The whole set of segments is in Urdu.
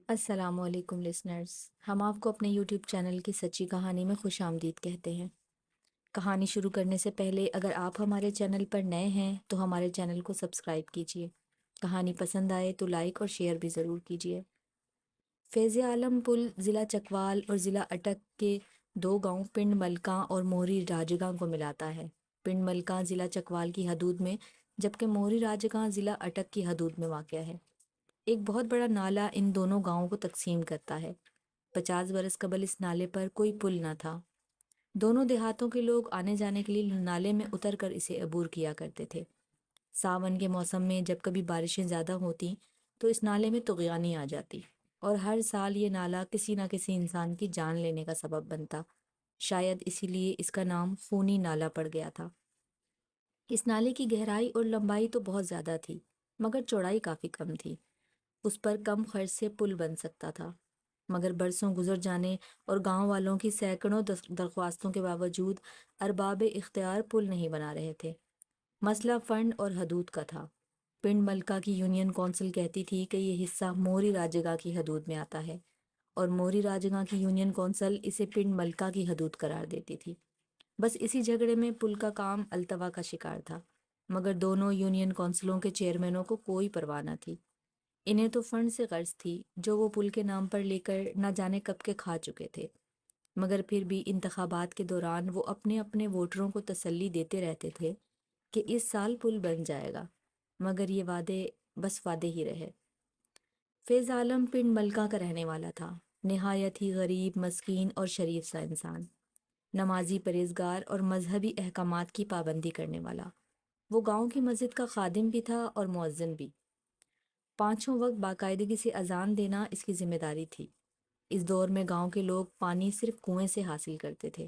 السلام علیکم لسنرز، ہم آپ کو اپنے یوٹیوب چینل کی سچی کہانی میں خوش آمدید کہتے ہیں۔ کہانی شروع کرنے سے پہلے اگر آپ ہمارے چینل پر نئے ہیں تو ہمارے چینل کو سبسکرائب کیجیے۔ کہانی پسند آئے تو لائک اور شیئر بھی ضرور کیجیے۔ فیض عالم پل ضلع چکوال اور ضلع اٹک کے دو گاؤں پنڈ ملکاں اور موہری راجگاں کو ملاتا ہے۔ پنڈ ملکاں ضلع چکوال کی حدود میں جبکہ موہری راجگاں ضلع اٹک کی حدود میں واقع ہے۔ ایک بہت بڑا نالا ان دونوں گاؤں کو تقسیم کرتا ہے۔ 50 برس قبل اس نالے پر کوئی پل نہ تھا۔ دونوں دیہاتوں کے لوگ آنے جانے کے لیے نالے میں اتر کر اسے عبور کیا کرتے تھے۔ ساون کے موسم میں جب کبھی بارشیں زیادہ ہوتی تو اس نالے میں طغیانی آ جاتی اور ہر سال یہ نالا کسی نہ کسی انسان کی جان لینے کا سبب بنتا۔ شاید اسی لیے اس کا نام خونی نالا پڑ گیا تھا۔ اس نالے کی گہرائی اور لمبائی تو بہت زیادہ تھی مگر چوڑائی کافی کم تھی۔ اس پر کم خرچ سے پل بن سکتا تھا، مگر برسوں گزر جانے اور گاؤں والوں کی سینکڑوں درخواستوں کے باوجود ارباب اختیار پل نہیں بنا رہے تھے۔ مسئلہ فنڈ اور حدود کا تھا۔ پنڈ ملکہ کی یونین کونسل کہتی تھی کہ یہ حصہ موہری راجگاں کی حدود میں آتا ہے اور موہری راجگاں کی یونین کونسل اسے پنڈ ملکہ کی حدود قرار دیتی تھی۔ بس اسی جھگڑے میں پل کا کام التوا کا شکار تھا، مگر دونوں یونین کونسلوں کے چیئرمینوں کو کوئی پرواہ نہ تھی۔ انہیں تو فنڈ سے غرض تھی جو وہ پل کے نام پر لے کر نہ جانے کب کے کھا چکے تھے، مگر پھر بھی انتخابات کے دوران وہ اپنے اپنے ووٹروں کو تسلی دیتے رہتے تھے کہ اس سال پل بن جائے گا، مگر یہ وعدے بس وعدے ہی رہے۔ فیض عالم پنڈ ملکہ کا رہنے والا تھا، نہایت ہی غریب، مسکین اور شریف سا انسان، نمازی، پرہیزگار اور مذہبی احکامات کی پابندی کرنے والا۔ وہ گاؤں کی مسجد کا خادم بھی تھا اور مؤذن بھی۔ پانچوں وقت باقاعدگی سے اذان دینا اس کی ذمہ داری تھی۔ اس دور میں گاؤں کے لوگ پانی صرف کنویں سے حاصل کرتے تھے۔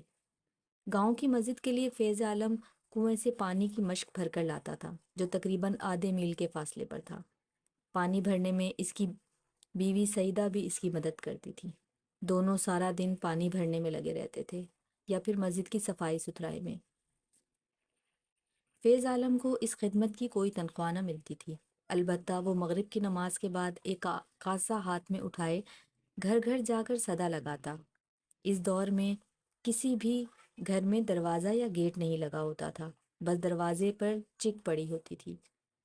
گاؤں کی مسجد کے لیے فیض عالم کنویں سے پانی کی مشک بھر کر لاتا تھا جو تقریباً آدھے میل کے فاصلے پر تھا۔ پانی بھرنے میں اس کی بیوی سعیدہ بھی اس کی مدد کرتی تھی۔ دونوں سارا دن پانی بھرنے میں لگے رہتے تھے یا پھر مسجد کی صفائی ستھرائی میں۔ فیض عالم کو اس خدمت کی کوئی تنخواہ نہ ملتی تھی، البتہ وہ مغرب کی نماز کے بعد ایک کاسہ ہاتھ میں اٹھائے گھر گھر جا کر صدا لگاتا۔ اس دور میں کسی بھی گھر میں دروازہ یا گیٹ نہیں لگا ہوتا تھا، بس دروازے پر چک پڑی ہوتی تھی۔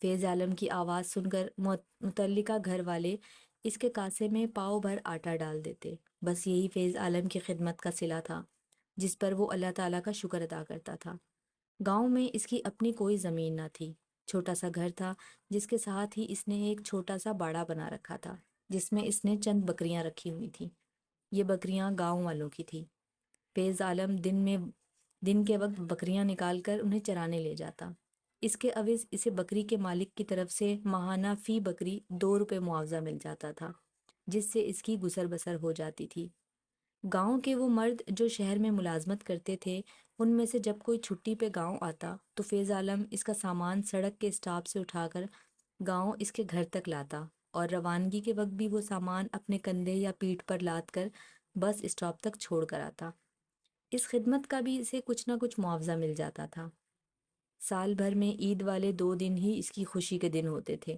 فیض عالم کی آواز سن کر متعلقہ گھر والے اس کے کاسے میں پاؤ بھر آٹا ڈال دیتے۔ بس یہی فیض عالم کی خدمت کا صلہ تھا جس پر وہ اللہ تعالیٰ کا شکر ادا کرتا تھا۔ گاؤں میں اس کی اپنی کوئی زمین نہ تھی، چھوٹا سا گھر تھا جس کے ساتھ ہی اس نے ایک چھوٹا سا باڑا بنا رکھا تھا جس میں اس نے چند بکریاں رکھی ہوئی تھیں۔ یہ بکریاں گاؤں والوں کی تھیں۔ فیض عالم دن کے وقت بکریاں نکال کر انہیں چرانے لے جاتا۔ اس کے عوض اسے بکری کے مالک کی طرف سے ماہانہ فی بکری 2 روپے معاوضہ مل جاتا تھا، جس سے اس کی گزر بسر ہو جاتی تھی۔ گاؤں کے وہ مرد جو شہر میں ملازمت کرتے تھے، ان میں سے جب کوئی چھٹی پہ گاؤں آتا تو فیض عالم اس کا سامان سڑک کے اسٹاپ سے اٹھا کر گاؤں اس کے گھر تک لاتا اور روانگی کے وقت بھی وہ سامان اپنے کندھے یا پیٹھ پر لاد کر بس اسٹاپ تک چھوڑ کر آتا۔ اس خدمت کا بھی اسے کچھ نہ کچھ معاوضہ مل جاتا تھا۔ سال بھر میں عید والے 2 دن ہی اس کی خوشی کے دن ہوتے تھے۔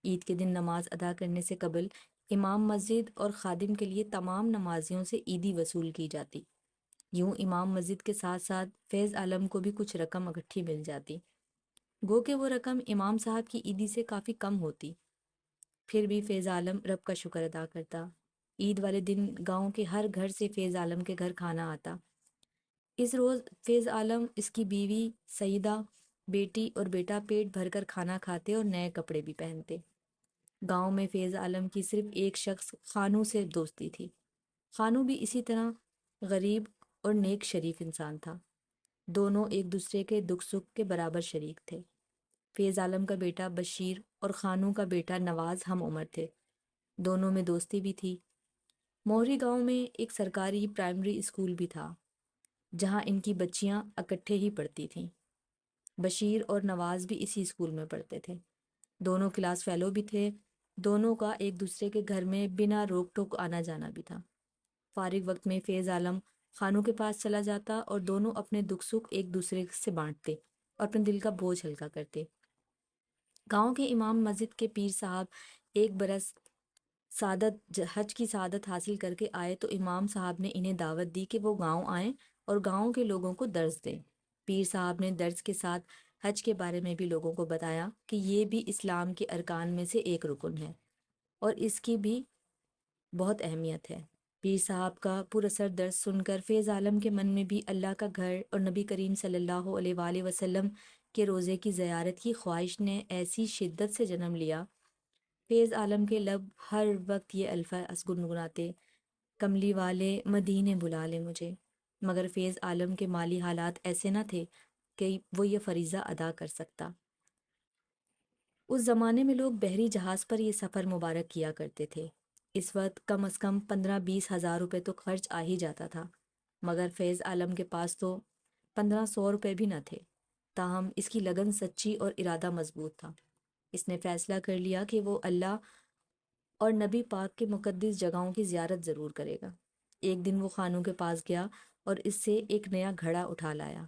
عید کے دن نماز ادا کرنے سے قبل امام مسجد اور خادم کے لیے تمام نمازیوں سے عیدی وصول کی جاتی۔ یوں امام مسجد کے ساتھ ساتھ فیض عالم کو بھی کچھ رقم اکٹھی مل جاتی، گو کہ وہ رقم امام صاحب کی عیدی سے کافی کم ہوتی۔ پھر بھی فیض عالم رب کا شکر ادا کرتا۔ عید والے دن گاؤں کے ہر گھر سے فیض عالم کے گھر کھانا آتا۔ اس روز فیض عالم، اس کی بیوی سعیدہ، بیٹی اور بیٹا پیٹ بھر کر کھانا کھاتے اور نئے کپڑے بھی پہنتے۔ گاؤں میں فیض عالم کی صرف ایک شخص خانو سے دوستی تھی۔ خانو بھی اسی طرح غریب اور نیک شریف انسان تھا۔ دونوں ایک دوسرے کے دکھ سکھ کے برابر شریک تھے۔ فیض عالم کا بیٹا بشیر اور خانو کا بیٹا نواز ہم عمر تھے، دونوں میں دوستی بھی تھی۔ موہری گاؤں میں ایک سرکاری پرائمری اسکول بھی تھا جہاں ان کی بچیاں اکٹھے ہی پڑھتی تھیں۔ بشیر اور نواز بھی اسی اسکول میں پڑھتے تھے، دونوں کلاس فیلو بھی تھے۔ دونوں کا ایک دوسرے کے گھر میں بنا روک ٹوک آنا جانا بھی تھا۔ فارغ وقت میں فیض عالم خانو کے پاس چلا جاتا اور دونوں اپنے دکھ سکھ ایک دوسرے سے بانٹتے اور اپنے دل کا بوجھ ہلکا کرتے۔ گاؤں کے امام مسجد کے پیر صاحب ایک برس حج کی سعادت حاصل کر کے آئے تو امام صاحب نے انہیں دعوت دی کہ وہ گاؤں آئیں اور گاؤں کے لوگوں کو درس دیں۔ پیر صاحب نے درس کے ساتھ حج کے بارے میں بھی لوگوں کو بتایا کہ یہ بھی اسلام کے ارکان میں سے ایک رکن ہے اور اس کی بھی بہت اہمیت ہے۔ پیر صاحب کا پر اثر درس سن کر فیض عالم کے من میں بھی اللہ کا گھر اور نبی کریم صلی اللہ علیہ وآلہ وسلم کے روزے کی زیارت کی خواہش نے ایسی شدت سے جنم لیا۔ فیض عالم کے لب ہر وقت یہ الفاظ گنگناتے، کملی والے مدینے بلا لے مجھے، مگر فیض عالم کے مالی حالات ایسے نہ تھے کہ وہ یہ فریضہ ادا کر سکتا۔ اس زمانے میں لوگ بحری جہاز پر یہ سفر مبارک کیا کرتے تھے۔ اس وقت کم از کم 15-20 ہزار روپے تو خرچ آ ہی جاتا تھا، مگر فیض عالم کے پاس تو 1500 روپے بھی نہ تھے۔ تاہم اس کی لگن سچی اور ارادہ مضبوط تھا۔ اس نے فیصلہ کر لیا کہ وہ اللہ اور نبی پاک کے مقدس جگہوں کی زیارت ضرور کرے گا۔ ایک دن وہ خانوں کے پاس گیا اور اس سے ایک نیا گھڑا اٹھا لایا۔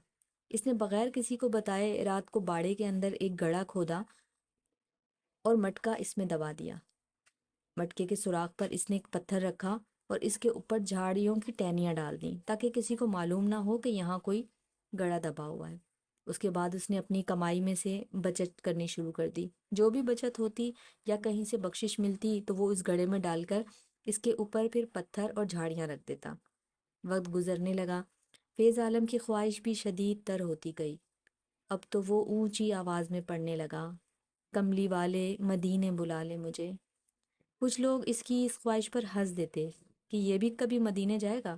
اس نے بغیر کسی کو بتائے رات کو باڑے کے اندر ایک گڑھا کھودا اور مٹکا اس میں دبا دیا۔ مٹکے کے سوراخ پر اس نے ایک پتھر رکھا اور اس کے اوپر جھاڑیوں کی ٹہنیاں ڈال دیں تاکہ کسی کو معلوم نہ ہو کہ یہاں کوئی گڑھا دبا ہوا ہے۔ اس کے بعد اس نے اپنی کمائی میں سے بچت کرنی شروع کر دی۔ جو بھی بچت ہوتی یا کہیں سے بخشش ملتی تو وہ اس گڑھے میں ڈال کر اس کے اوپر پھر پتھر اور جھاڑیاں رکھ دیتا۔ وقت گزرنے لگا، فیض عالم کی خواہش بھی شدید تر ہوتی گئی۔ اب تو وہ اونچی آواز میں پڑھنے لگا، کملی والے مدینے بلا لے مجھے۔ کچھ لوگ اس کی اس خواہش پر ہنس دیتے کہ یہ بھی کبھی مدینے جائے گا۔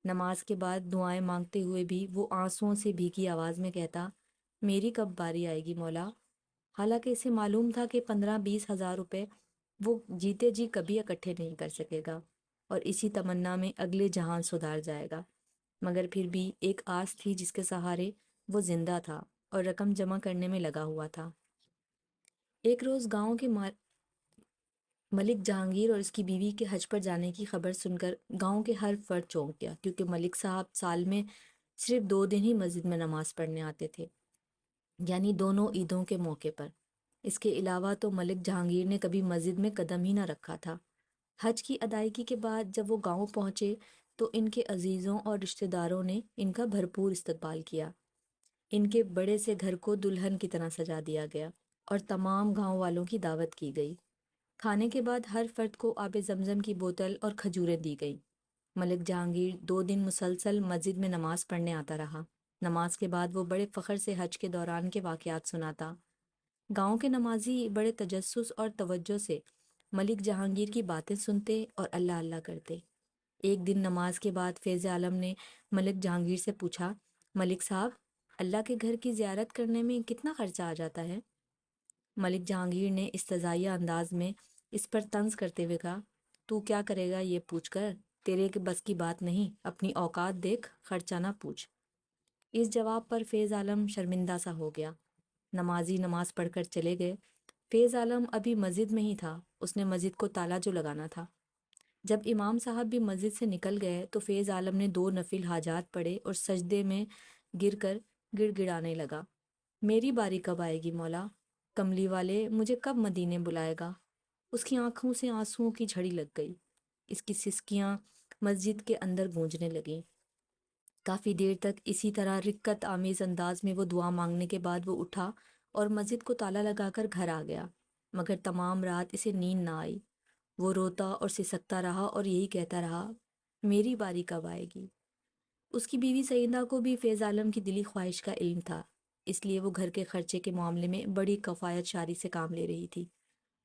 نماز کے بعد دعائیں مانگتے ہوئے بھی وہ آنسوؤں سے بھیگی آواز میں کہتا، میری کب باری آئے گی مولا؟ حالانکہ اسے معلوم تھا کہ 15-20 ہزار روپے وہ جیتے جی کبھی اکٹھے نہیں کر سکے گا اور اسی تمنا میں اگلے جہان سدھار جائے گا، مگر پھر بھی ایک آس تھی جس کے سہارے وہ زندہ تھا اور رقم جمع کرنے میں لگا ہوا تھا۔ ایک روز گاؤں کے ملک جہانگیر اور اس کی بیوی کے حج پر جانے کی خبر سن کر گاؤں کے ہر فرد چونک گیا، کیونکہ ملک صاحب سال میں صرف 2 دن ہی مسجد میں نماز پڑھنے آتے تھے، یعنی دونوں عیدوں کے موقع پر۔ اس کے علاوہ تو ملک جہانگیر نے کبھی مسجد میں قدم ہی نہ رکھا تھا۔ حج کی ادائیگی کے بعد جب وہ گاؤں پہنچے تو ان کے عزیزوں اور رشتہ داروں نے ان کا بھرپور استقبال کیا۔ ان کے بڑے سے گھر کو دلہن کی طرح سجا دیا گیا اور تمام گاؤں والوں کی دعوت کی گئی۔ کھانے کے بعد ہر فرد کو آب زمزم کی بوتل اور کھجوریں دی گئیں۔ ملک جہانگیر 2 دن مسلسل مسجد میں نماز پڑھنے آتا رہا۔ نماز کے بعد وہ بڑے فخر سے حج کے دوران کے واقعات سناتا۔ گاؤں کے نمازی بڑے تجسس اور توجہ سے ملک جہانگیر کی باتیں سنتے اور اللہ اللہ کرتے۔ ایک دن نماز کے بعد فیض عالم نے ملک جہانگیر سے پوچھا، ملک صاحب، اللہ کے گھر کی زیارت کرنے میں کتنا خرچہ آ جاتا ہے؟ ملک جہانگیر نے استزائیہ انداز میں اس پر طنز کرتے ہوئے کہا، تو کیا کرے گا یہ پوچھ کر؟ تیرے کے بس کی بات نہیں، اپنی اوقات دیکھ، خرچہ نہ پوچھ۔ اس جواب پر فیض عالم شرمندہ سا ہو گیا۔ نمازی نماز پڑھ کر چلے گئے۔ فیض عالم ابھی مسجد میں ہی تھا۔ اس نے مسجد کو تالا جو لگانا تھا۔ جب امام صاحب بھی مسجد سے نکل گئے تو فیض عالم نے 2 نفل حاجات پڑھے اور سجدے میں گر کر گڑ گڑانے لگا، میری باری کب آئے گی مولا؟ کملی والے مجھے کب مدینے بلائے گا؟ اس کی آنکھوں سے آنسوؤں کی جھڑی لگ گئی۔ اس کی سسکیاں مسجد کے اندر گونجنے لگیں۔ کافی دیر تک اسی طرح رکت آمیز انداز میں وہ دعا مانگنے کے بعد وہ اٹھا اور مسجد کو تالا لگا کر گھر آ گیا، مگر تمام رات اسے نیند نہ آئی۔ وہ روتا اور سسکتا رہا اور یہی کہتا رہا، میری باری کب آئے گی؟ اس کی بیوی سعیدہ کو بھی فیض عالم کی دلی خواہش کا علم تھا، اس لیے وہ گھر کے خرچے کے معاملے میں بڑی کفایت شاری سے کام لے رہی تھی۔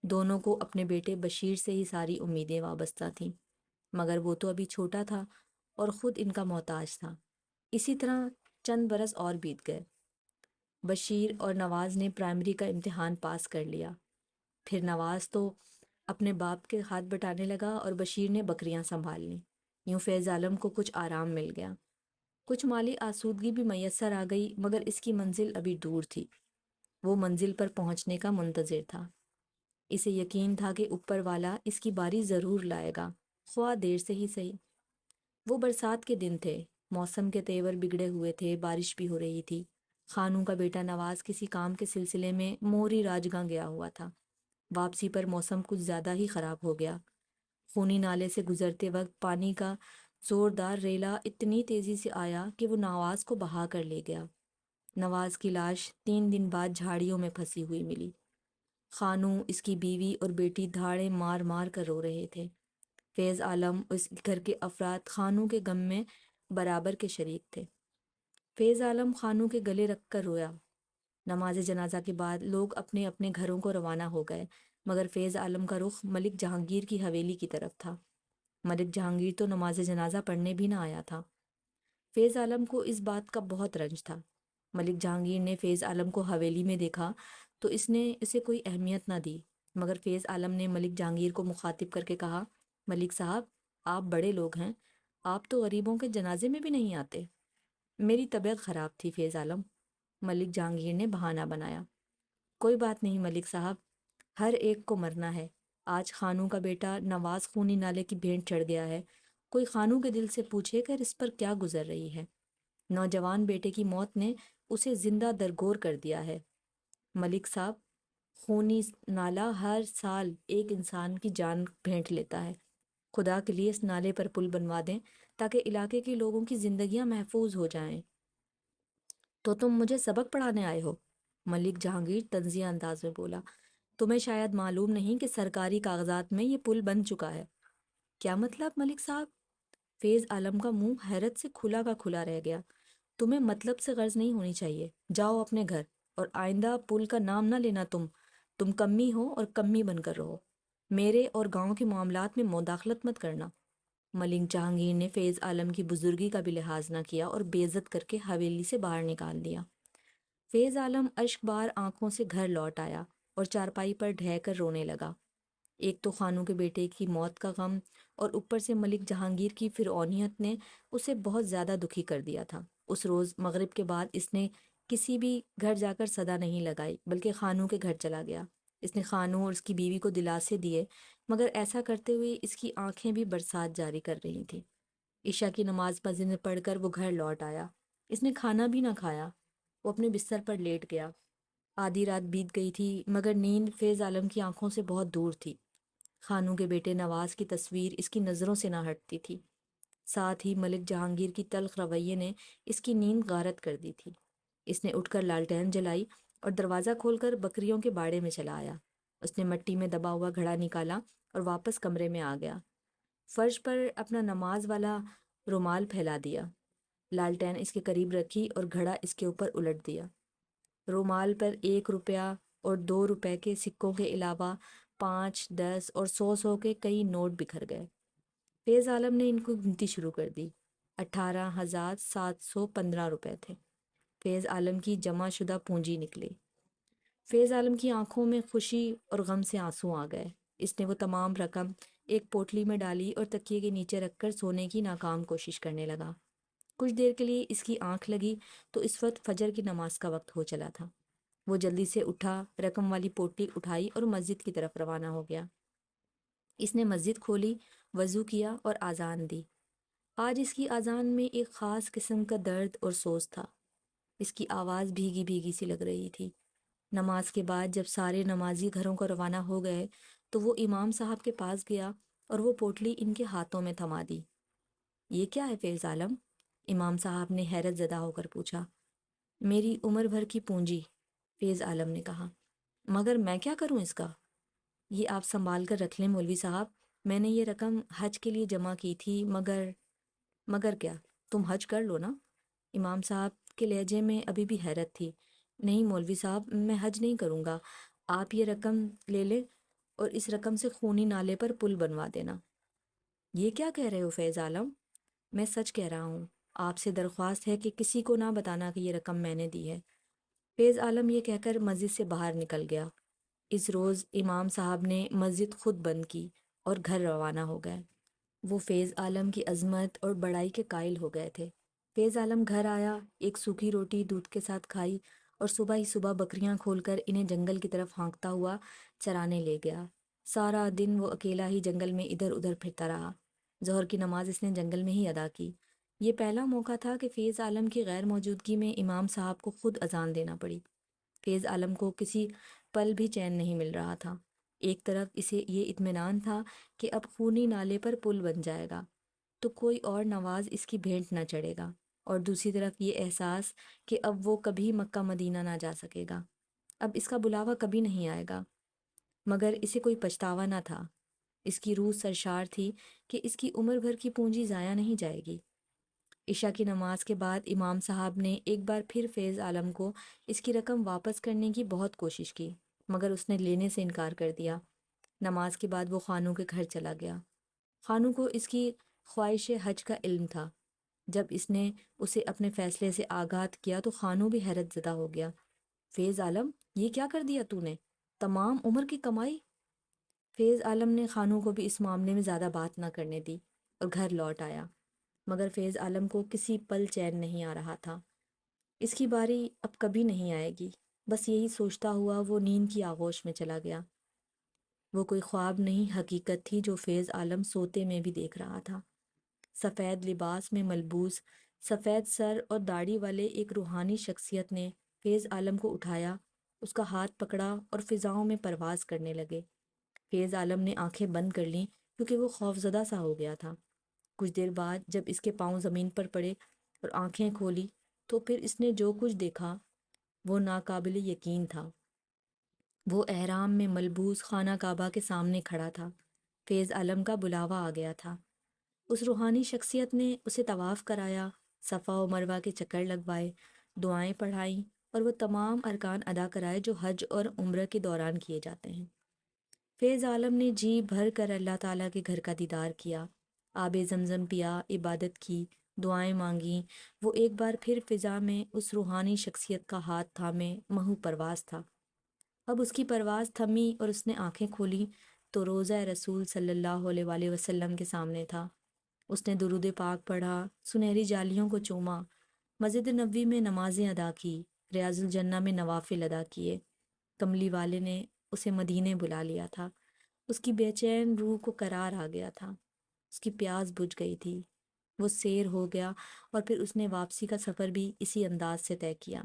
دونوں کو اپنے بیٹے بشیر سے ہی ساری امیدیں وابستہ تھیں، مگر وہ تو ابھی چھوٹا تھا اور خود ان کا محتاج تھا۔ اسی طرح چند برس اور بیت گئے۔ بشیر اور نواز نے پرائمری کا امتحان پاس کر لیا۔ پھر نواز تو اپنے باپ کے ہاتھ بٹانے لگا اور بشیر نے بکریاں سنبھال لیں۔ یوں فیض عالم کو کچھ آرام مل گیا، کچھ مالی آسودگی بھی میسر آ گئی، مگر اس کی منزل ابھی دور تھی۔ وہ منزل پر پہنچنے کا منتظر تھا۔ اسے یقین تھا کہ اوپر والا اس کی باری ضرور لائے گا، خواہ دیر سے ہی صحیح۔ وہ برسات کے دن تھے، موسم کے تیور بگڑے ہوئے تھے، بارش بھی ہو رہی تھی۔ خانوں کا بیٹا نواز کسی کام کے سلسلے میں موری راجگاں گیا ہوا تھا۔ واپسی پر موسم کچھ زیادہ ہی خراب ہو گیا۔ خونی نالے سے گزرتے وقت پانی کا زوردار ریلا اتنی تیزی سے آیا کہ وہ نواز کو بہا کر لے گیا۔ نواز کی لاش 3 دن بعد جھاڑیوں میں پھنسی ہوئی ملی۔ خانو، اس کی بیوی اور بیٹی دھاڑے مار مار کر رو رہے تھے۔ فیض عالم اور اس گھر کے افراد خانو کے غم میں برابر کے شریک تھے۔ فیض عالم خانو کے گلے رکھ کر رویا۔ نماز جنازہ کے بعد لوگ اپنے اپنے گھروں کو روانہ ہو گئے، مگر فیض عالم کا رخ ملک جہانگیر کی حویلی کی طرف تھا۔ ملک جہانگیر تو نماز جنازہ پڑھنے بھی نہ آیا تھا۔ فیض عالم کو اس بات کا بہت رنج تھا۔ ملک جہانگیر نے فیض عالم کو حویلی میں دیکھا تو اس نے اسے کوئی اہمیت نہ دی، مگر فیض عالم نے ملک جہانگیر کو مخاطب کر کے کہا، ملک صاحب، آپ بڑے لوگ ہیں، آپ تو غریبوں کے جنازے میں بھی نہیں آتے۔ میری طبیعت خراب تھی فیض عالم، ملک جہانگیر نے بہانہ بنایا۔ کوئی بات نہیں ملک صاحب، ہر ایک کو مرنا ہے۔ آج خانو کا بیٹا نواز خونی نالے کی بھینٹ چڑھ گیا ہے، کوئی خانو کے دل سے پوچھے کر اس پر کیا گزر رہی ہے۔ نوجوان بیٹے کی موت نے اسے زندہ درگور کر دیا ہے۔ ملک صاحب، خونی نالہ ہر سال ایک انسان کی جان بھینٹ لیتا ہے۔ خدا کے لیے اس نالے پر پل بنوا دیں تاکہ علاقے کے لوگوں کی زندگیاں محفوظ ہو جائیں۔ تو تم مجھے سبق پڑھانے آئے ہو؟ ملک جہانگیر طنزیہ انداز میں بولا۔ تمہیں شاید معلوم نہیں کہ سرکاری کاغذات میں یہ پل بن چکا ہے۔ کیا مطلب ملک صاحب؟ فیض عالم کا منہ حیرت سے کھلا کا کھلا رہ گیا۔ تمہیں مطلب سے غرض نہیں ہونی چاہیے، جاؤ اپنے گھر، اور آئندہ پل کا نام نہ لینا۔ تم کمی ہو اور کمی بن کر رہو، میرے اور گاؤں کے معاملات میں مداخلت مت کرنا۔ ملک جہانگیر نے فیض عالم کی بزرگی کا بھی لحاظ نہ کیا اور بے عزت کر کے حویلی سے باہر نکال دیا۔ فیض عالم اشک بار آنکھوں سے گھر لوٹ آیا اور چارپائی پر ڈھہ کر رونے لگا۔ ایک تو خانو کے بیٹے کی موت کا غم اور اوپر سے ملک جہانگیر کی فرعونیت نے اسے بہت زیادہ دکھی کر دیا تھا۔ اس روز مغرب کے بعد اس نے کسی بھی گھر جا کر صدا نہیں لگائی، بلکہ خانو کے گھر چلا گیا۔ اس نے خانو اور اس کی بیوی کو دلاسے دیے، مگر ایسا کرتے ہوئے اس کی آنکھیں بھی برسات جاری کر رہی تھیں۔ عشاء کی نماز مسجد میں پڑھ کر وہ گھر لوٹ آیا۔ اس نے کھانا بھی نہ کھایا، وہ اپنے بستر پر لیٹ گیا۔ آدھی رات بیت گئی تھی، مگر نیند فیض عالم کی آنکھوں سے بہت دور تھی۔ خانو کے بیٹے نواز کی تصویر اس کی نظروں سے نہ ہٹتی تھی۔ ساتھ ہی ملک جہانگیر کی تلخ رویے نے اس کی نیند غارت کر دی تھی۔ اس نے اٹھ کر لالٹین جلائی اور دروازہ کھول کر بکریوں کے باڑے میں چلا آیا۔ اس نے مٹی میں دبا ہوا گھڑا نکالا اور واپس کمرے میں آ گیا۔ فرش پر اپنا نماز والا رومال پھیلا دیا، لالٹین اس کے قریب رکھی اور گھڑا اس کے اوپر الٹ دیا۔ رومال پر 1 روپیہ اور 2 روپے کے سکوں کے علاوہ 5، 10 اور 100 کے کئی نوٹ بکھر گئے۔ فیض عالم نے ان کو گنتی شروع کر دی۔ 18,715 روپے تھے۔ فیض عالم کی جمع شدہ پونجی نکلی۔ فیض عالم کی آنکھوں میں خوشی اور غم سے آنسو آ گئے۔ اس نے وہ تمام رقم ایک پوٹلی میں ڈالی اور تکیے کے نیچے رکھ کر سونے کی ناکام کوشش کرنے لگا۔ کچھ دیر کے لیے اس کی آنکھ لگی تو اس وقت فجر کی نماز کا وقت ہو چلا تھا۔ وہ جلدی سے اٹھا، رقم والی پوٹلی اٹھائی اور مسجد کی طرف روانہ ہو گیا۔ اس نے مسجد کھولی، وضو کیا اور اذان دی۔ آج اس کی اذان میں ایک خاص قسم کا درد اور سوز تھا۔ اس کی آواز بھیگی بھیگی سی لگ رہی تھی۔ نماز کے بعد جب سارے نمازی گھروں کو روانہ ہو گئے تو وہ امام صاحب کے پاس گیا اور وہ پوٹلی ان کے ہاتھوں میں تھما دی۔ یہ کیا ہے فیض عالم؟ امام صاحب نے حیرت زدہ ہو کر پوچھا۔ میری عمر بھر کی پونجی، فیض عالم نے کہا۔ مگر میں کیا کروں اس کا؟ یہ آپ سنبھال کر رکھ لیں مولوی صاحب، میں نے یہ رقم حج کے لیے جمع کی تھی، مگر کیا؟ تم حج کر لو نا؟ امام صاحب کے لہجے میں ابھی بھی حیرت تھی۔ نہیں مولوی صاحب، میں حج نہیں کروں گا، آپ یہ رقم لے لیں اور اس رقم سے خونی نالے پر پل بنوا دینا۔ یہ کیا کہہ رہے ہو فیض عالم؟ میں سچ کہہ رہا ہوں، آپ سے درخواست ہے کہ کسی کو نہ بتانا کہ یہ رقم میں نے دی ہے۔ فیض عالم یہ کہہ کر مسجد سے باہر نکل گیا۔ اس روز امام صاحب نے مسجد خود بند کی اور گھر روانہ ہو گئے۔ وہ فیض عالم کی عظمت اور بڑائی کے قائل ہو گئے تھے۔ فیض عالم گھر آیا، ایک سوکھی روٹی دودھ کے ساتھ کھائی اور صبح ہی صبح بکریاں کھول کر انہیں جنگل کی طرف ہانکتا ہوا چرانے لے گیا۔ سارا دن وہ اکیلا ہی جنگل میں ادھر ادھر پھرتا رہا۔ ظہر کی نماز اس نے جنگل میں ہی ادا کی۔ یہ پہلا موقع تھا کہ فیض عالم کی غیر موجودگی میں امام صاحب کو خود اذان دینا پڑی۔ فیض عالم کو کسی پل بھی چین نہیں مل رہا تھا۔ ایک طرف اسے یہ اطمینان تھا کہ اب خونی نالے پر پل بن جائے گا تو کوئی اور نواز اس کی بھینٹ نہ چڑھے گا، اور دوسری طرف یہ احساس کہ اب وہ کبھی مکہ مدینہ نہ جا سکے گا، اب اس کا بلاوا کبھی نہیں آئے گا۔ مگر اسے کوئی پچھتاوا نہ تھا، اس کی روح سرشار تھی کہ اس کی عمر بھر کی پونجی ضائع نہیں جائے گی۔ عشاء کی نماز کے بعد امام صاحب نے ایک بار پھر فیض عالم کو اس کی رقم واپس کرنے کی بہت کوشش کی، مگر اس نے لینے سے انکار کر دیا۔ نماز کے بعد وہ خانو کے گھر چلا گیا۔ خانو کو اس کی خواہش حج کا علم تھا۔ جب اس نے اسے اپنے فیصلے سے آگاہ کیا تو خانو بھی حیرت زدہ ہو گیا۔ فیض عالم، یہ کیا کر دیا تو نے؟ تمام عمر کی کمائی؟ فیض عالم نے خانو کو بھی اس معاملے میں زیادہ بات نہ کرنے دی اور گھر لوٹ آیا، مگر فیض عالم کو کسی پل چین نہیں آ رہا تھا۔ اس کی باری اب کبھی نہیں آئے گی، بس یہی سوچتا ہوا وہ نیند کی آغوش میں چلا گیا۔ وہ کوئی خواب نہیں، حقیقت تھی جو فیض عالم سوتے میں بھی دیکھ رہا تھا۔ سفید لباس میں ملبوس، سفید سر اور داڑھی والے ایک روحانی شخصیت نے فیض عالم کو اٹھایا، اس کا ہاتھ پکڑا اور فضاؤں میں پرواز کرنے لگے۔ فیض عالم نے آنکھیں بند کر لیں کیونکہ وہ خوفزدہ سا ہو گیا تھا۔ کچھ دیر بعد جب اس کے پاؤں زمین پر پڑے اور آنکھیں کھولی تو پھر اس نے جو کچھ دیکھا وہ ناقابل یقین تھا۔ وہ احرام میں ملبوس خانہ کعبہ کے سامنے کھڑا تھا۔ فیض عالم کا بلاوا آ گیا تھا۔ اس روحانی شخصیت نے اسے طواف کرایا، صفا و مروہ کے چکر لگوائے، دعائیں پڑھائیں اور وہ تمام ارکان ادا کرائے جو حج اور عمرہ کے دوران کیے جاتے ہیں۔ فیض عالم نے جی بھر کر اللہ تعالیٰ کے گھر کا دیدار کیا، آب زمزم پیا، عبادت کی، دعائیں مانگیں۔ وہ ایک بار پھر فضا میں اس روحانی شخصیت کا ہاتھ تھامے محو پرواز تھا۔ اب اس کی پرواز تھمی اور اس نے آنکھیں کھولی تو روضہ رسول صلی اللہ علیہ وآلہ وسلم کے سامنے تھا۔ اس نے درود پاک پڑھا، سنہری جالیوں کو چوما، مسجد نبوی میں نمازیں ادا کی، ریاض الجنہ میں نوافل ادا کیے۔ کملی والے نے اسے مدینے بلا لیا تھا۔ اس کی بے چین روح کو قرار آ گیا تھا، اس کی پیاس بجھ گئی تھی۔ وہ سیر ہو گیا اور پھر اس نے واپسی کا سفر بھی اسی انداز سے طے کیا۔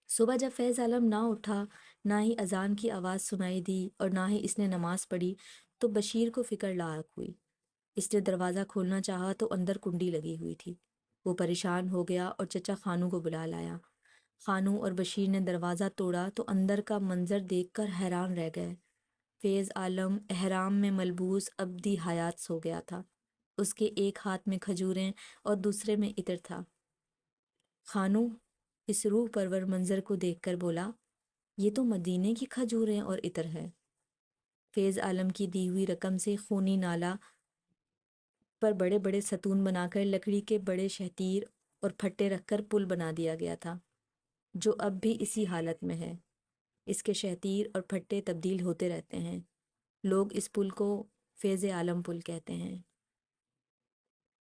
صبح جب فیض عالم نہ اٹھا، نہ ہی اذان کی آواز سنائی دی اور نہ ہی اس نے نماز پڑھی تو بشیر کو فکر لاحق ہوئی۔ اس نے دروازہ کھولنا چاہا تو اندر کنڈی لگی ہوئی تھی۔ وہ پریشان ہو گیا اور چچا خانو کو بلا لایا۔ خانو اور بشیر نے دروازہ توڑا تو اندر کا منظر دیکھ کر حیران رہ گئے۔ فیض عالم احرام میں ملبوس ابدی حیات سو گیا تھا۔ اس کے ایک ہاتھ میں کھجوریں اور دوسرے میں عطر تھا۔ خانو اس روح پرور منظر کو دیکھ کر بولا، یہ تو مدینے کی کھجوریں اور عطر ہے۔ فیض عالم کی دی ہوئی رقم سے خونی نالہ پر بڑے بڑے ستون بنا کر لکڑی کے بڑے شہتیر اور پھٹے رکھ کر پل بنا دیا گیا تھا، جو اب بھی اسی حالت میں ہے۔ اس کے شہتیر اور پھٹے تبدیل ہوتے رہتے ہیں۔ لوگ اس پل کو فیض عالم پل کہتے ہیں۔